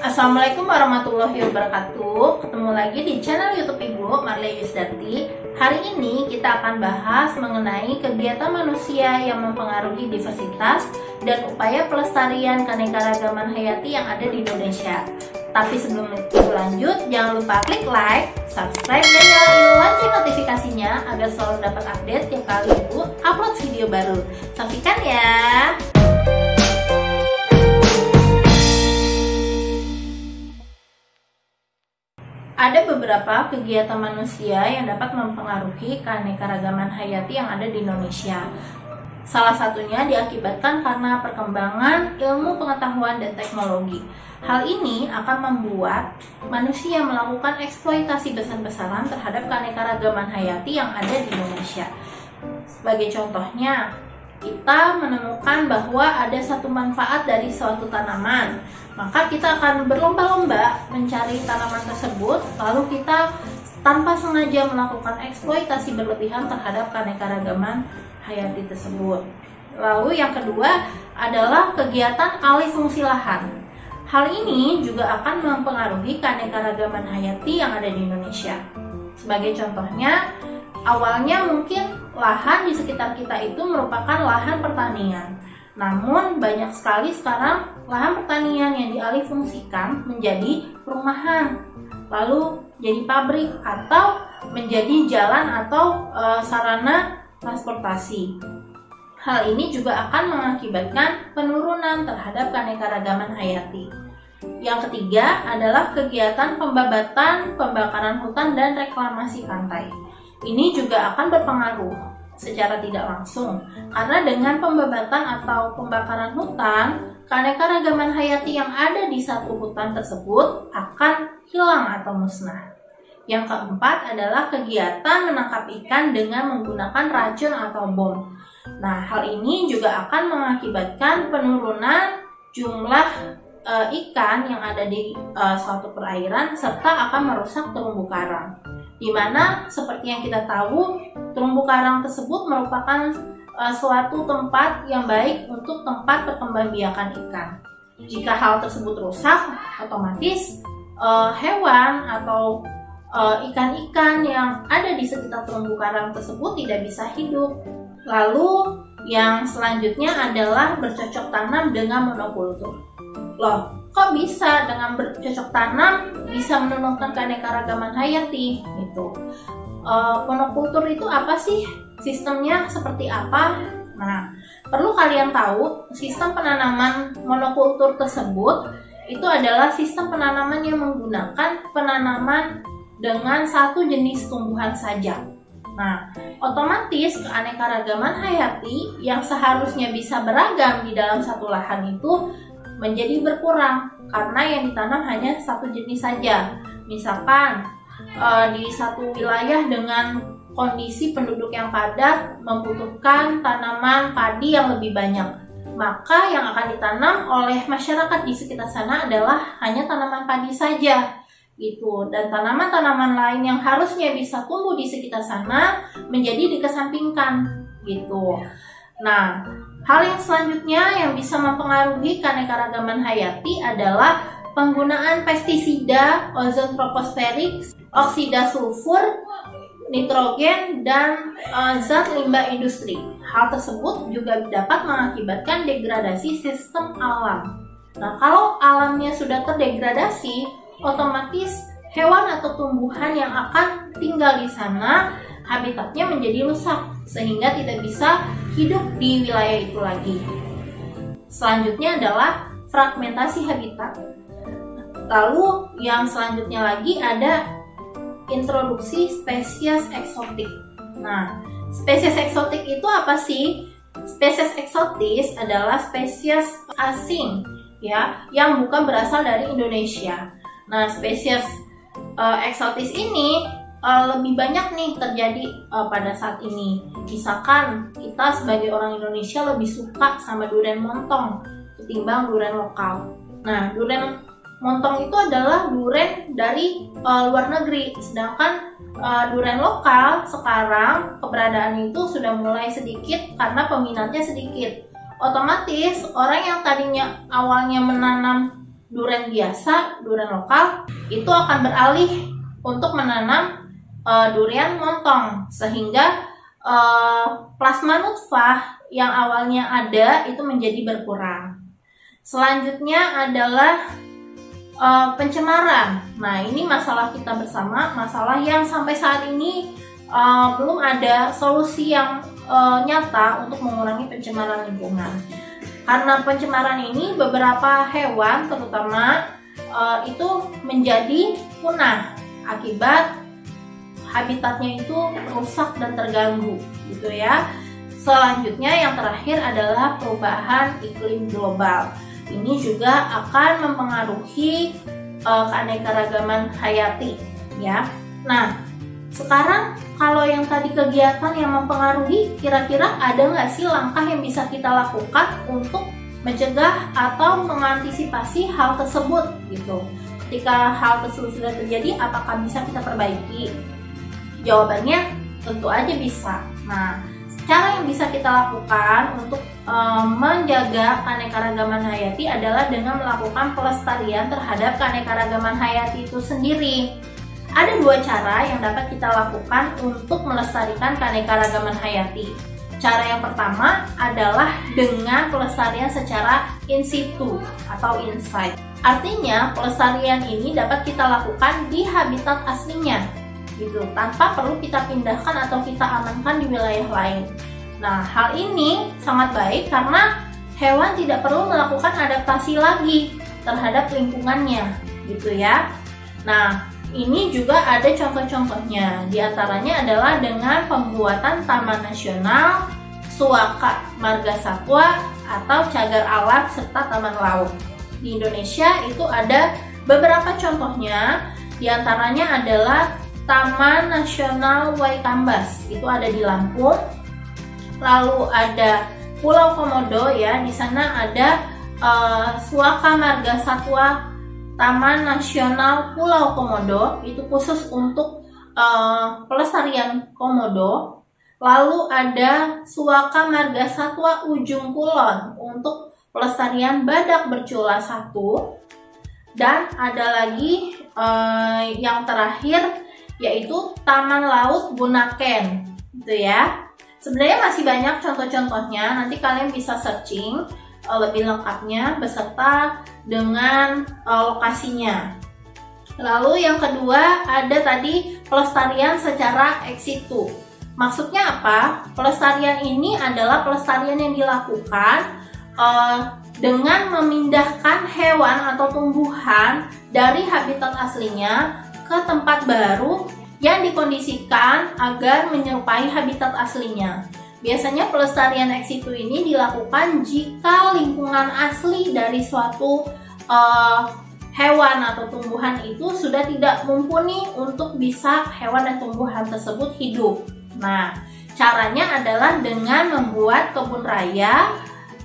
Assalamualaikum warahmatullahi wabarakatuh. Ketemu lagi di channel YouTube Ibu Marlia Yusdarti. Hari ini kita akan bahas mengenai kegiatan manusia yang mempengaruhi diversitas dan upaya pelestarian keanekaragaman hayati yang ada di Indonesia. Tapi sebelum itu lanjut, jangan lupa klik like, subscribe, dan nyalain lonceng notifikasinya agar selalu dapat update tiap kali Ibu upload video baru. Saksikan ya! Ada beberapa kegiatan manusia yang dapat mempengaruhi keanekaragaman hayati yang ada di Indonesia. Salah satunya diakibatkan karena perkembangan ilmu pengetahuan dan teknologi. Hal ini akan membuat manusia melakukan eksploitasi besar-besaran terhadap keanekaragaman hayati yang ada di Indonesia. Sebagai contohnya, kita menemukan bahwa ada satu manfaat dari suatu tanaman, maka kita akan berlomba-lomba mencari tanaman tersebut, lalu kita tanpa sengaja melakukan eksploitasi berlebihan terhadap keanekaragaman hayati tersebut. Lalu yang kedua adalah kegiatan alih fungsi lahan. Hal ini juga akan mempengaruhi keanekaragaman hayati yang ada di Indonesia. Sebagai contohnya, awalnya mungkin lahan di sekitar kita itu merupakan lahan pertanian. Namun banyak sekali sekarang lahan pertanian yang dialih fungsikan menjadi perumahan, lalu jadi pabrik atau menjadi jalan atau sarana transportasi. Hal ini juga akan mengakibatkan penurunan terhadap keanekaragaman hayati. Yang ketiga adalah kegiatan pembabatan, pembakaran hutan, dan reklamasi pantai. Ini juga akan berpengaruh secara tidak langsung, karena dengan pembabatan atau pembakaran hutan, keanekaragaman hayati yang ada di satu hutan tersebut akan hilang atau musnah. Yang keempat adalah kegiatan menangkap ikan dengan menggunakan racun atau bom. Nah, hal ini juga akan mengakibatkan penurunan jumlah ikan yang ada di suatu perairan serta akan merusak terumbu karang. Di mana seperti yang kita tahu, terumbu karang tersebut merupakan suatu tempat yang baik untuk tempat perkembangbiakan ikan. Jika hal tersebut rusak, otomatis hewan atau ikan-ikan yang ada di sekitar terumbu karang tersebut tidak bisa hidup. Lalu yang selanjutnya adalah bercocok tanam dengan monokultur. Loh, kok bisa dengan bercocok tanam bisa menurunkan keanekaragaman hayati gitu? Monokultur itu apa sih? Sistemnya seperti apa? Nah, perlu kalian tahu, sistem penanaman monokultur tersebut itu adalah sistem penanaman yang menggunakan penanaman dengan satu jenis tumbuhan saja. Nah, otomatis keanekaragaman hayati yang seharusnya bisa beragam di dalam satu lahan itu menjadi berkurang karena yang ditanam hanya satu jenis saja. Misalkan di satu wilayah dengan kondisi penduduk yang padat membutuhkan tanaman padi yang lebih banyak, maka yang akan ditanam oleh masyarakat di sekitar sana adalah hanya tanaman padi saja gitu, dan tanaman-tanaman lain yang harusnya bisa tumbuh di sekitar sana menjadi dikesampingkan gitu. Nah, hal yang selanjutnya yang bisa mempengaruhi keanekaragaman hayati adalah penggunaan pestisida, ozon troposferik, oksida sulfur, nitrogen, dan zat limbah industri. Hal tersebut juga dapat mengakibatkan degradasi sistem alam. Nah, kalau alamnya sudah terdegradasi, otomatis hewan atau tumbuhan yang akan tinggal di sana habitatnya menjadi rusak sehingga tidak bisa hidup di wilayah itu lagi. Selanjutnya adalah fragmentasi habitat. Lalu yang selanjutnya lagi ada introduksi spesies eksotik. Nah, spesies eksotik itu apa sih? Spesies eksotis adalah spesies asing ya, yang bukan berasal dari Indonesia. Nah, spesies eksotis ini lebih banyak nih terjadi pada saat ini. Misalkan kita sebagai orang Indonesia lebih suka sama durian montong ketimbang durian lokal. Nah, durian montong itu adalah durian dari luar negeri, sedangkan durian lokal sekarang keberadaannya itu sudah mulai sedikit karena peminatnya sedikit. Otomatis orang yang tadinya awalnya menanam duren biasa, duren lokal, itu akan beralih untuk menanam durian montong, sehingga plasma nutfah yang awalnya ada itu menjadi berkurang. Selanjutnya adalah pencemaran. Nah, ini masalah kita bersama, masalah yang sampai saat ini belum ada solusi yang nyata untuk mengurangi pencemaran lingkungan. Karena pencemaran ini beberapa hewan terutama itu menjadi punah akibat habitatnya itu rusak dan terganggu gitu ya. Selanjutnya yang terakhir adalah perubahan iklim global. Ini juga akan mempengaruhi keanekaragaman hayati ya. Nah, sekarang kalau yang tadi kegiatan yang mempengaruhi, kira-kira ada nggak sih langkah yang bisa kita lakukan untuk mencegah atau mengantisipasi hal tersebut gitu? Ketika hal tersebut sudah terjadi, apakah bisa kita perbaiki? Jawabannya tentu aja bisa. Nah, cara yang bisa kita lakukan untuk menjaga keanekaragaman hayati adalah dengan melakukan pelestarian terhadap keanekaragaman hayati itu sendiri. Ada dua cara yang dapat kita lakukan untuk melestarikan keanekaragaman hayati. Cara yang pertama adalah dengan pelestarian secara in situ atau in-site. Artinya, pelestarian ini dapat kita lakukan di habitat aslinya, gitu, tanpa perlu kita pindahkan atau kita amankan di wilayah lain. Nah, hal ini sangat baik karena hewan tidak perlu melakukan adaptasi lagi terhadap lingkungannya, gitu ya. Nah, ini juga ada contoh-contohnya. Di antaranya adalah dengan pembuatan Taman Nasional, Suaka Marga Satwa, atau Cagar Alam, serta Taman Laut. Di Indonesia itu ada beberapa contohnya. Di antaranya adalah Taman Nasional Waikambas, itu ada di Lampung. Lalu ada Pulau Komodo ya, di sana ada Suaka Marga Satwa Taman Nasional Pulau Komodo, itu khusus untuk pelestarian komodo. Lalu ada Suaka Marga Satwa Ujung Kulon untuk pelestarian badak bercula 1. Dan ada lagi yang terakhir yaitu Taman Laut Bunaken, gitu ya. Sebenarnya masih banyak contoh-contohnya, nanti kalian bisa searching lebih lengkapnya beserta dengan lokasinya. Lalu yang kedua ada tadi pelestarian secara ex situ. Maksudnya apa? Pelestarian ini adalah pelestarian yang dilakukan dengan memindahkan hewan atau tumbuhan dari habitat aslinya ke tempat baru yang dikondisikan agar menyerupai habitat aslinya. Biasanya pelestarian ex situ ini dilakukan jika lingkungan asli dari suatu hewan atau tumbuhan itu sudah tidak mumpuni untuk bisa hewan dan tumbuhan tersebut hidup. Nah, caranya adalah dengan membuat kebun raya,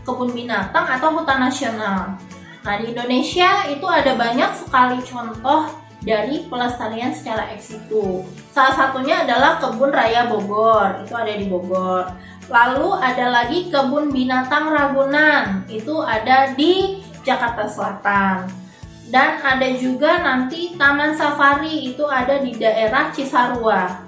kebun binatang, atau hutan nasional. Nah, di Indonesia itu ada banyak sekali contoh dari pelestarian secara ex situ. Salah satunya adalah Kebun Raya Bogor, itu ada di Bogor. Lalu ada lagi Kebun Binatang Ragunan, itu ada di Jakarta Selatan. Dan ada juga nanti Taman Safari, itu ada di daerah Cisarua.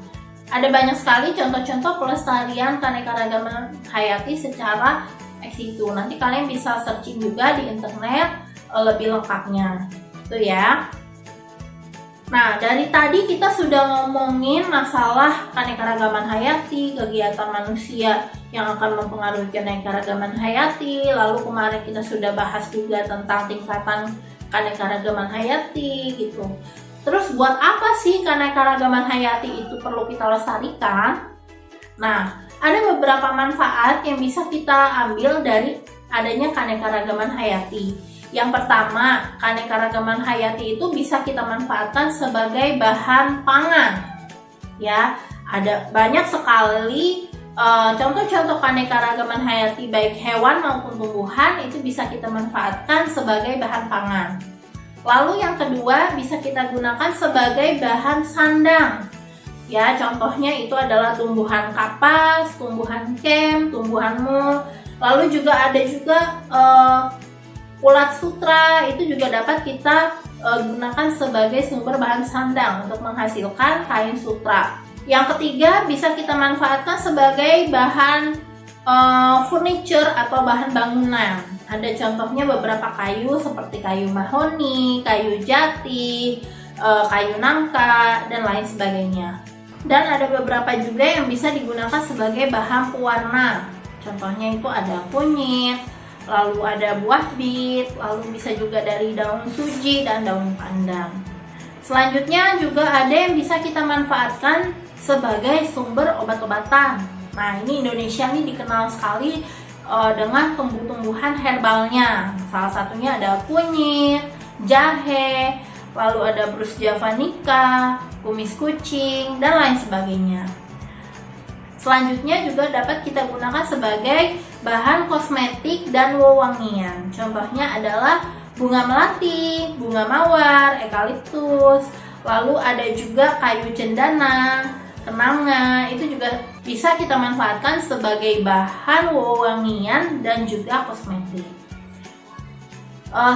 Ada banyak sekali contoh-contoh pelestarian keanekaragaman hayati secara ex situ. Nanti kalian bisa searching juga di internet lebih lengkapnya, itu ya. Nah, dari tadi kita sudah ngomongin masalah keanekaragaman hayati, kegiatan manusia yang akan mempengaruhi keanekaragaman hayati. Lalu kemarin kita sudah bahas juga tentang tingkatan keanekaragaman hayati gitu. Terus buat apa sih keanekaragaman hayati itu perlu kita lestarikan? Nah, ada beberapa manfaat yang bisa kita ambil dari adanya keanekaragaman hayati. Yang pertama, keanekaragaman hayati itu bisa kita manfaatkan sebagai bahan pangan. Ya, ada banyak sekali contoh-contoh keanekaragaman hayati baik hewan maupun tumbuhan itu bisa kita manfaatkan sebagai bahan pangan. Lalu yang kedua, bisa kita gunakan sebagai bahan sandang. Ya, contohnya itu adalah tumbuhan kapas, tumbuhan kem, tumbuhan mul. Lalu juga ada juga Ulat sutra itu juga dapat kita gunakan sebagai sumber bahan sandang untuk menghasilkan kain sutra. Yang ketiga, bisa kita manfaatkan sebagai bahan furniture atau bahan bangunan. Ada contohnya beberapa kayu seperti kayu mahoni, kayu jati, kayu nangka, dan lain sebagainya. Dan ada beberapa juga yang bisa digunakan sebagai bahan pewarna. Contohnya itu ada kunyit, lalu ada buah bit, lalu bisa juga dari daun suji dan daun pandan. Selanjutnya juga ada yang bisa kita manfaatkan sebagai sumber obat-obatan. Nah, ini Indonesia nih dikenal sekali dengan tumbuh-tumbuhan herbalnya. Salah satunya ada kunyit, jahe, lalu ada Brus javanica, kumis kucing, dan lain sebagainya. Selanjutnya juga dapat kita gunakan sebagai bahan kosmetik dan wewangian. Contohnya adalah bunga melati, bunga mawar, eukaliptus, lalu ada juga kayu cendana, kenanga. Itu juga bisa kita manfaatkan sebagai bahan wewangian dan juga kosmetik.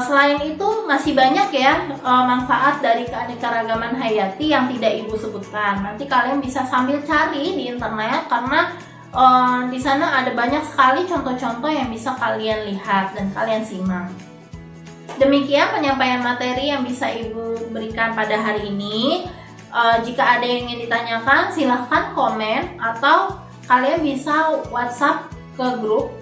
Selain itu masih banyak ya manfaat dari keanekaragaman hayati yang tidak Ibu sebutkan. Nanti kalian bisa sambil cari di internet karena di sana ada banyak sekali contoh-contoh yang bisa kalian lihat dan kalian simak. Demikian penyampaian materi yang bisa Ibu berikan pada hari ini. Jika ada yang ingin ditanyakan, silahkan komen atau kalian bisa WhatsApp ke grup.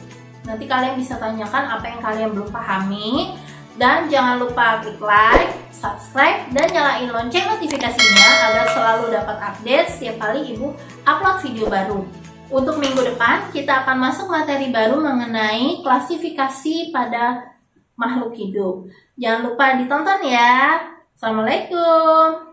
Nanti kalian bisa tanyakan apa yang kalian belum pahami. Dan jangan lupa klik like, subscribe, dan nyalain lonceng notifikasinya agar selalu dapat update setiap kali Ibu upload video baru. Untuk minggu depan, kita akan masuk materi baru mengenai klasifikasi pada makhluk hidup. Jangan lupa ditonton ya. Assalamualaikum.